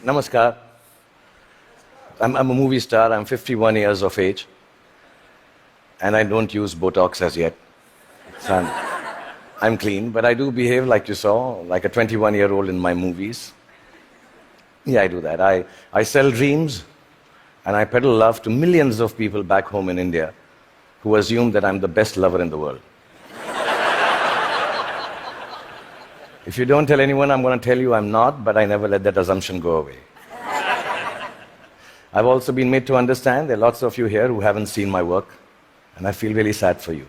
Namaskar. I'm a movie star. I'm 51 years of age. And I don't use Botox as yet. So I'm clean, but I do behave like you saw, like a 21-year-old in my movies. Yeah, I do that. I sell dreams, and I peddle love to millions of people back home in India who assume that I'm the best lover in the world. If you don't tell anyone, I'm going to tell you I'm not, but I never let that assumption go away. I've also been made to understand there are lots of you here who haven't seen my work, and I feel really sad for you.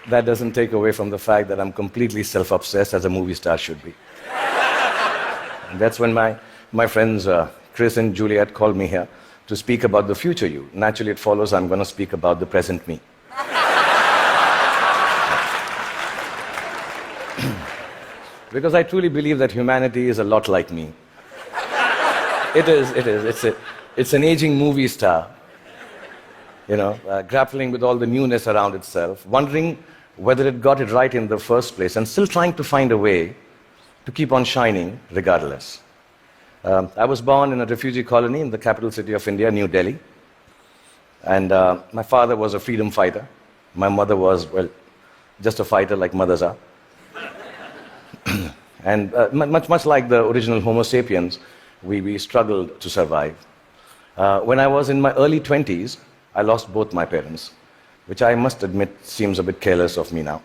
That doesn't take away from the fact that I'm completely self-obsessed, as a movie star should be. And that's when my friends Chris and Juliet called me here to speak about the future you. Naturally, it follows I'm going to speak about the present me. Because I truly believe that humanity is a lot like me. It is. It's an aging movie star, grappling with all the newness around itself, wondering whether it got it right in the first place, and still trying to find a way to keep on shining regardless. I was born in a refugee colony in the capital city of India, New Delhi. And my father was a freedom fighter. My mother was, well, just a fighter like mothers are. And much like the original Homo sapiens, we struggled to survive. When I was in my early 20s, I lost both my parents, which I must admit seems a bit careless of me now.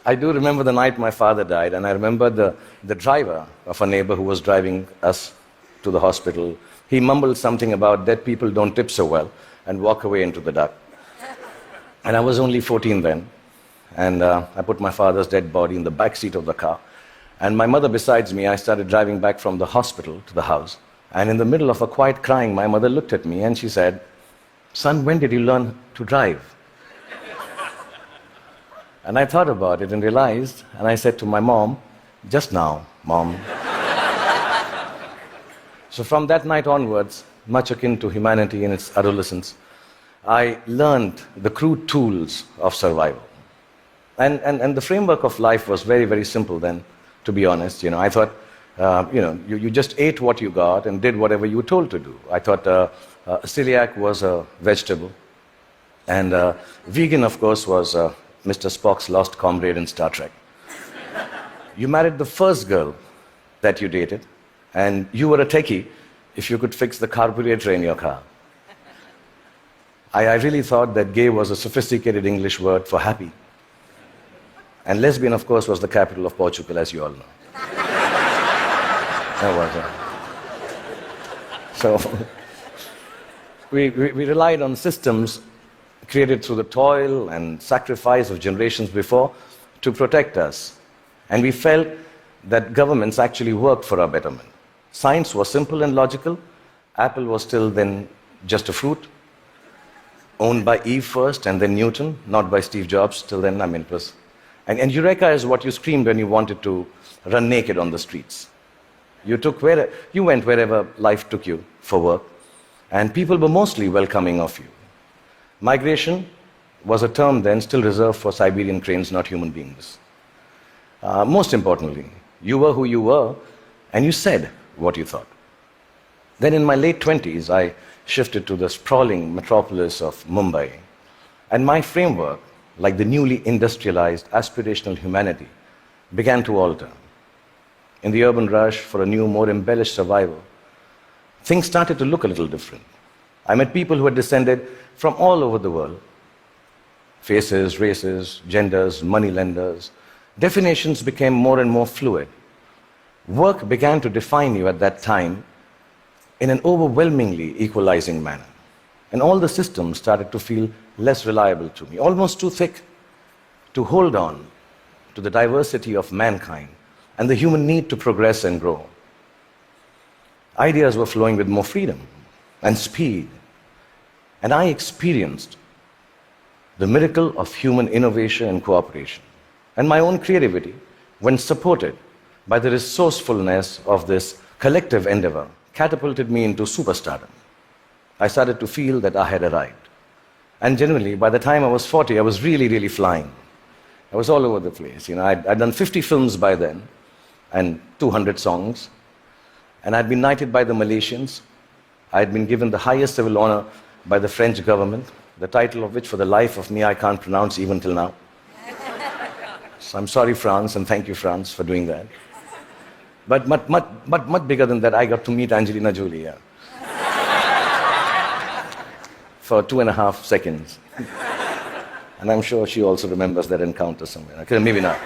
I do remember the night my father died, and I remember the driver of a neighbor who was driving us to the hospital. He mumbled something about dead people don't tip so well and walk away into the dark. And I was only 14 then, and I put my father's dead body in the back seat of the car. And my mother besides me, I started driving back from the hospital to the house. And in the middle of a quiet crying, my mother looked at me and she said, "Son, when did you learn to drive?" And I thought about it and realized, and I said to my mom, "Just now, Mom." So from that night onwards, much akin to humanity in its adolescence, I learned the crude tools of survival. And the framework of life was very, very simple then, to be honest. I thought, you just ate what you got and did whatever you were told to do. I thought celiac was a vegetable. And vegan, of course, was Mr. Spock's lost comrade in Star Trek. You married the first girl that you dated, and you were a techie if you could fix the carburetor in your car. I really thought that gay was a sophisticated English word for happy. And lesbian, of course, was the capital of Portugal, as you all know. That was it. So we relied on systems created through the toil and sacrifice of generations before to protect us. And we felt that governments actually worked for our betterment. Science was simple and logical. Apple was still then just a fruit, owned by Eve first and then Newton, not by Steve Jobs. Till then, it was... And Eureka is what you screamed when you wanted to run naked on the streets. You went wherever life took you for work, and people were mostly welcoming of you. Migration was a term then still reserved for Siberian cranes, not human beings. Most importantly, you were who you were, and you said what you thought. Then in my late 20s, I shifted to the sprawling metropolis of Mumbai, and my framework, like the newly industrialized aspirational humanity, began to alter. In the urban rush for a new, more embellished survival, things started to look a little different. I met people who had descended from all over the world. Faces, races, genders, moneylenders. Definitions became more and more fluid. Work began to define you at that time in an overwhelmingly equalizing manner. And all the systems started to feel less reliable to me, almost too thick to hold on to the diversity of mankind and the human need to progress and grow. Ideas were flowing with more freedom and speed. And I experienced the miracle of human innovation and cooperation. And my own creativity, when supported by the resourcefulness of this collective endeavor, catapulted me into superstardom. I started to feel that I had arrived. And generally, by the time I was 40, I was really, really flying. I was all over the place. I'd done 50 films by then, and 200 songs. And I'd been knighted by the Malaysians. I'd been given the highest civil honor by the French government, the title of which, for the life of me, I can't pronounce even till now. So I'm sorry, France, and thank you, France, for doing that. But much bigger than that, I got to meet Angelina Jolie, yeah. For 2.5 seconds. And I'm sure she also remembers that encounter somewhere. Okay, maybe not.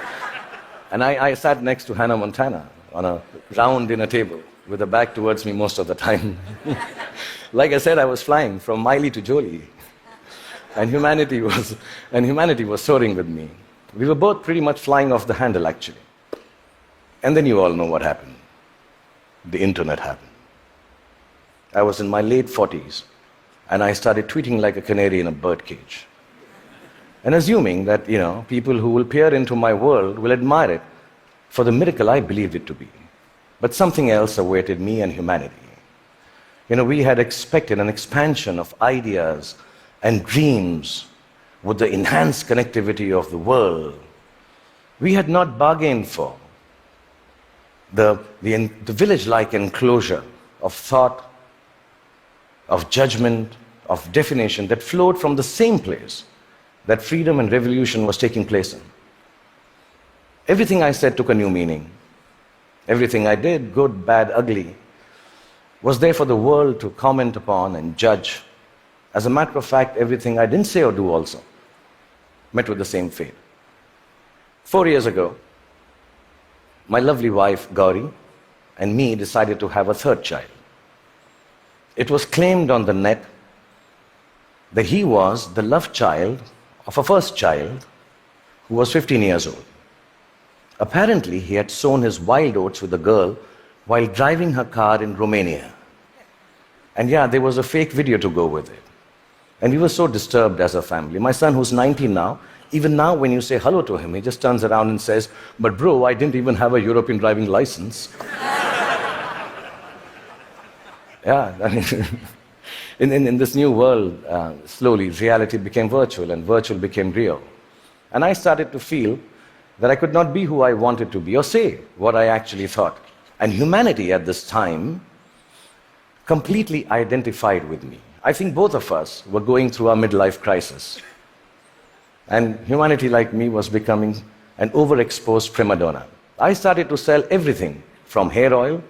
And I sat next to Hannah Montana on a round dinner table with her back towards me most of the time. Like I said, I was flying from Miley to Jolie. And humanity was soaring with me. We were both pretty much flying off the handle, actually. And then you all know what happened. The internet happened. I was in my late 40s, and I started tweeting like a canary in a birdcage. And assuming that, people who will peer into my world will admire it for the miracle I believed it to be. But something else awaited me and humanity. We had expected an expansion of ideas and dreams with the enhanced connectivity of the world. We had not bargained for the village-like enclosure of thought, of judgment, of definition that flowed from the same place that freedom and revolution was taking place in. Everything I said took a new meaning. Everything I did, good, bad, ugly, was there for the world to comment upon and judge. As a matter of fact, everything I didn't say or do also met with the same fate. 4 years ago, my lovely wife, Gauri, and me decided to have a third child. It was claimed on the net that he was the love child of a first child who was 15 years old. Apparently, he had sown his wild oats with a girl while driving her car in Romania. And yeah, there was a fake video to go with it. And we were so disturbed as a family. My son, who's 19 now, even now when you say hello to him, he just turns around and says, "But bro, I didn't even have a European driving license." Yeah, I mean, in this new world, slowly reality became virtual and virtual became real. And I started to feel that I could not be who I wanted to be or say what I actually thought. And humanity at this time completely identified with me. I think both of us were going through our midlife crisis. And humanity, like me, was becoming an overexposed prima donna. I started to sell everything from hair oil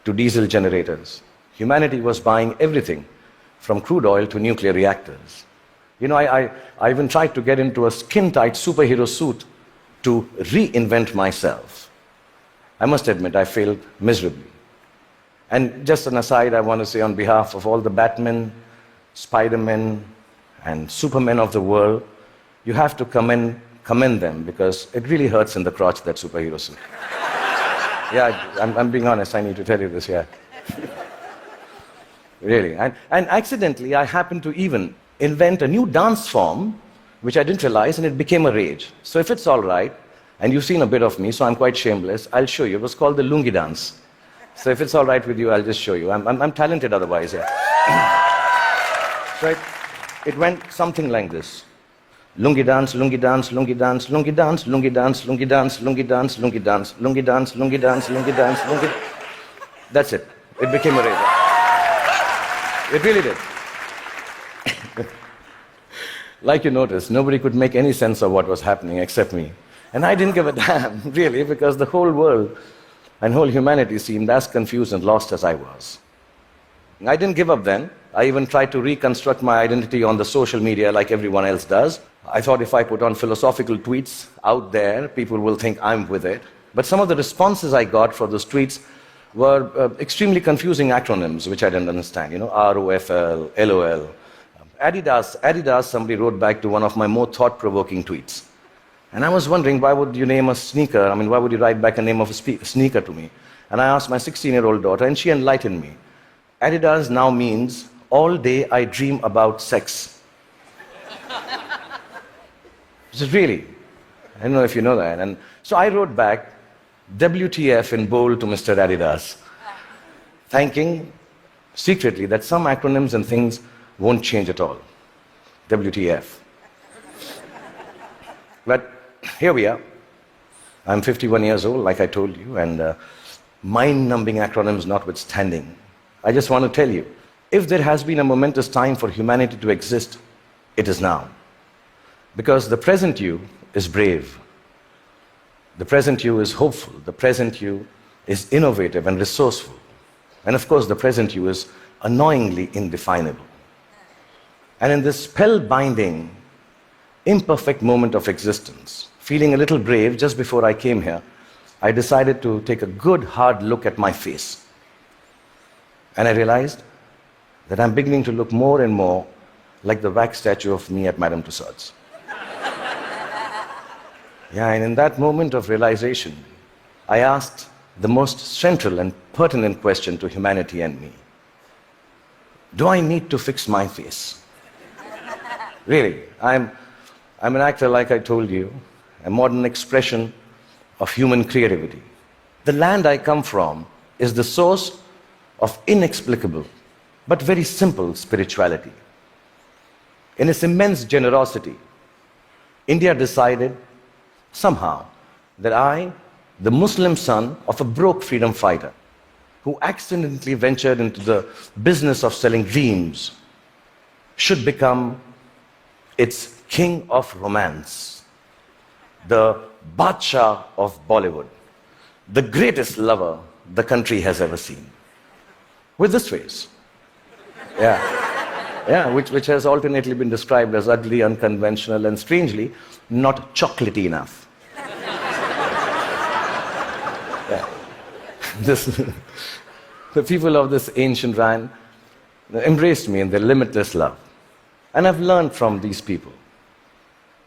to diesel generators. Humanity was buying everything from crude oil to nuclear reactors. I even tried to get into a skin-tight superhero suit to reinvent myself. I must admit, I failed miserably. And just an aside, I want to say on behalf of all the Batmen, Spider-Men, and Supermen of the world, you have to commend them, because it really hurts in the crotch, that superhero suit. Yeah, I'm being honest, I need to tell you this, yeah. Really. And accidentally, I happened to even invent a new dance form, which I didn't realize, and it became a rage. So if it's all right, and you've seen a bit of me, so I'm quite shameless, I'll show you. It was called the lungi dance. So if it's all right with you, I'll just show you. I'm talented otherwise, yeah. So it went something like this. Lungi dance, lungi dance, lungi dance, lungi dance, lungi dance, lungi dance, lungi dance, lungi dance, lungi dance, lungi dance, lungi dance, lungi. That's it. It became a rage. It really did. Like you noticed, nobody could make any sense of what was happening except me. And I didn't give a damn, really, because the whole world and whole humanity seemed as confused and lost as I was. I didn't give up then. I even tried to reconstruct my identity on the social media like everyone else does. I thought if I put on philosophical tweets out there, people will think I'm with it. But some of the responses I got for those tweets were extremely confusing acronyms, which I didn't understand. ROFL, LOL. Adidas, somebody wrote back to one of my more thought-provoking tweets. And I was wondering, why would you name a sneaker? I mean, why would you write back a name of a sneaker to me? And I asked my 16-year-old daughter, and she enlightened me. Adidas now means, all day I dream about sex. Just really. I don't know if you know that. And so I wrote back, WTF in bold to Mr. Adidas, thanking secretly that some acronyms and things won't change at all. WTF. But here we are. I'm 51 years old, like I told you, and mind-numbing acronyms notwithstanding, I just want to tell you, if there has been a momentous time for humanity to exist, it is now. Because the present you is brave. The present you is hopeful. The present you is innovative and resourceful. And of course, the present you is annoyingly indefinable. And in this spellbinding, imperfect moment of existence, feeling a little brave just before I came here, I decided to take a good hard look at my face. And I realized that I'm beginning to look more and more like the wax statue of me at Madame Tussauds. Yeah, and in that moment of realization, I asked the most central and pertinent question to humanity and me. Do I need to fix my face? Really, I'm an actor, like I told you, a modern expression of human creativity. The land I come from is the source of inexplicable but very simple spirituality. In its immense generosity, India decided somehow that I, the Muslim son of a broke freedom fighter who accidentally ventured into the business of selling dreams, should become its king of romance, the Badshah of Bollywood, the greatest lover the country has ever seen. With this face. Which has alternately been described as ugly, unconventional, and strangely, not chocolatey enough. The people of this ancient land embraced me in their limitless love. And I've learned from these people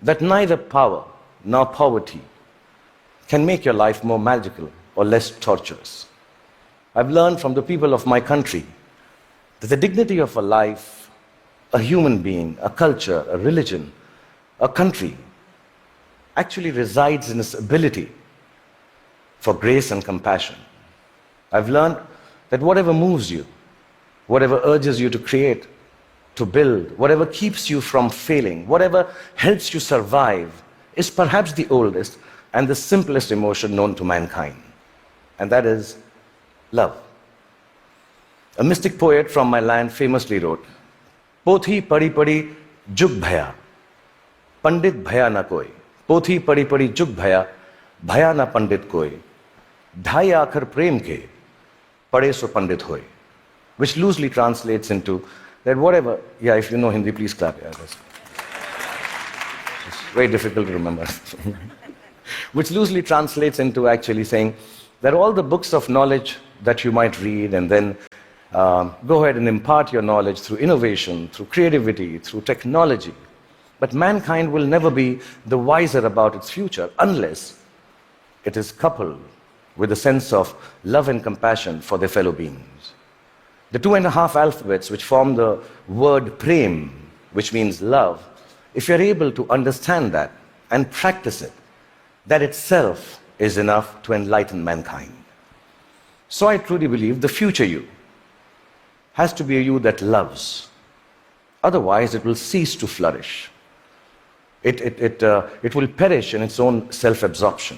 that neither power nor poverty can make your life more magical or less torturous. I've learned from the people of my country that the dignity of a life, a human being, a culture, a religion, a country, actually resides in its ability for grace and compassion. I've learned that whatever moves you, whatever urges you to create, to build, whatever keeps you from failing, whatever helps you survive, is perhaps the oldest and the simplest emotion known to mankind. And that is love. A mystic poet from my land famously wrote, Pothi padi padi jug bhaya, pandit bhaya na koi. Pothi padi padi jug bhaya, bhaya na pandit koi. Dhai aakhar prem ke, pade so pandit hoy. Which loosely translates into that whatever, if you know Hindi, please clap. It's very difficult to remember. Which loosely translates into actually saying that all the books of knowledge that you might read and then go ahead and impart your knowledge through innovation, through creativity, through technology. But mankind will never be the wiser about its future unless it is coupled with a sense of love and compassion for their fellow beings. The 2.5 alphabets which form the word prem, which means love, if you're able to understand that and practice it, that itself is enough to enlighten mankind. So I truly believe the future you has to be a you that loves. Otherwise, it will cease to flourish. It will perish in its own self-absorption.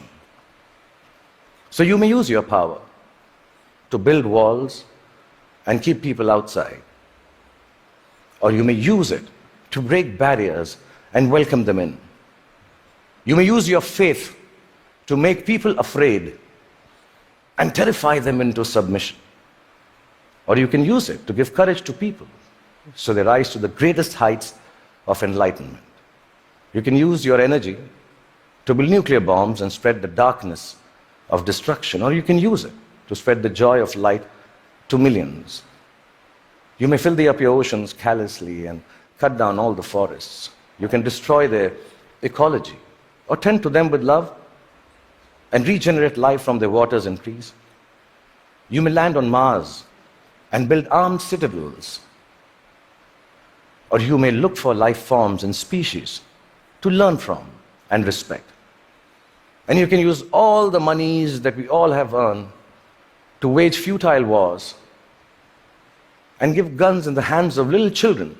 So you may use your power to build walls and keep people outside. Or you may use it to break barriers and welcome them in. You may use your faith to make people afraid and terrify them into submission. Or you can use it to give courage to people so they rise to the greatest heights of enlightenment. You can use your energy to build nuclear bombs and spread the darkness of destruction, or you can use it to spread the joy of light to millions. You may filthy up your oceans callously and cut down all the forests. You can destroy their ecology, or tend to them with love and regenerate life from their waters and trees. You may land on Mars and build armed citadels, or you may look for life forms and species to learn from and respect. And you can use all the monies that we all have earned to wage futile wars and give guns in the hands of little children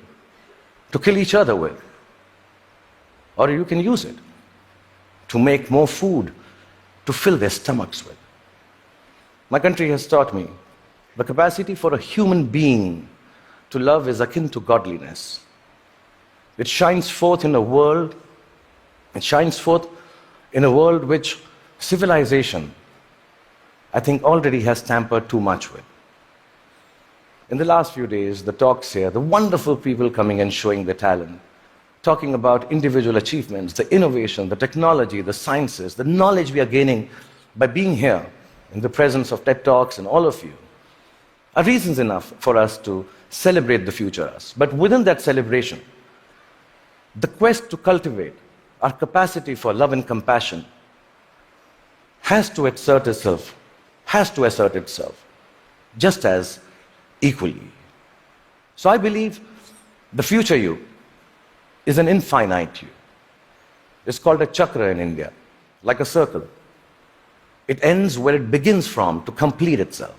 to kill each other with. Or you can use it to make more food to fill their stomachs with. My country has taught me the capacity for a human being to love is akin to godliness. It shines forth in a world, which civilization, I think, already has tampered too much with. In the last few days, the talks here, the wonderful people coming and showing their talent, talking about individual achievements, the innovation, the technology, the sciences, the knowledge we are gaining by being here in the presence of TED Talks and all of you, are reasons enough for us to celebrate the future us. But within that celebration, the quest to cultivate our capacity for love and compassion has to assert itself just as equally. So I believe the future you is an infinite you. It's called a chakra in India, like a circle. It ends where it begins from to complete itself.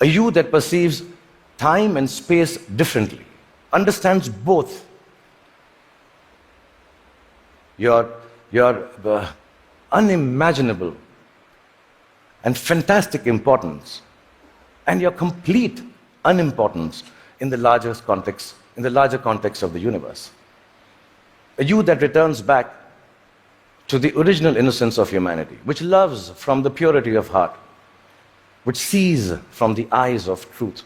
A you that perceives time and space differently, understands both your unimaginable and fantastic importance and your complete unimportance in the larger context of the universe. A you that returns back to the original innocence of humanity, which loves from the purity of heart, which sees from the eyes of truth,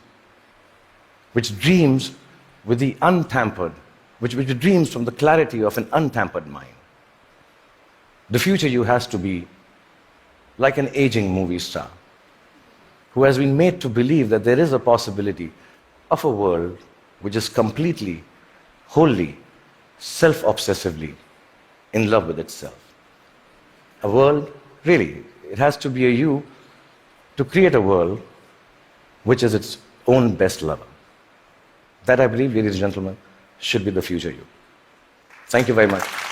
which dreams with the untampered, which dreams from the clarity of an untampered mind. The future you has to be like an aging movie star who has been made to believe that there is a possibility of a world which is completely, wholly, self-obsessively in love with itself. A world, really, it has to be a you to create a world which is its own best lover. That, I believe, ladies and gentlemen, should be the future you. Thank you very much.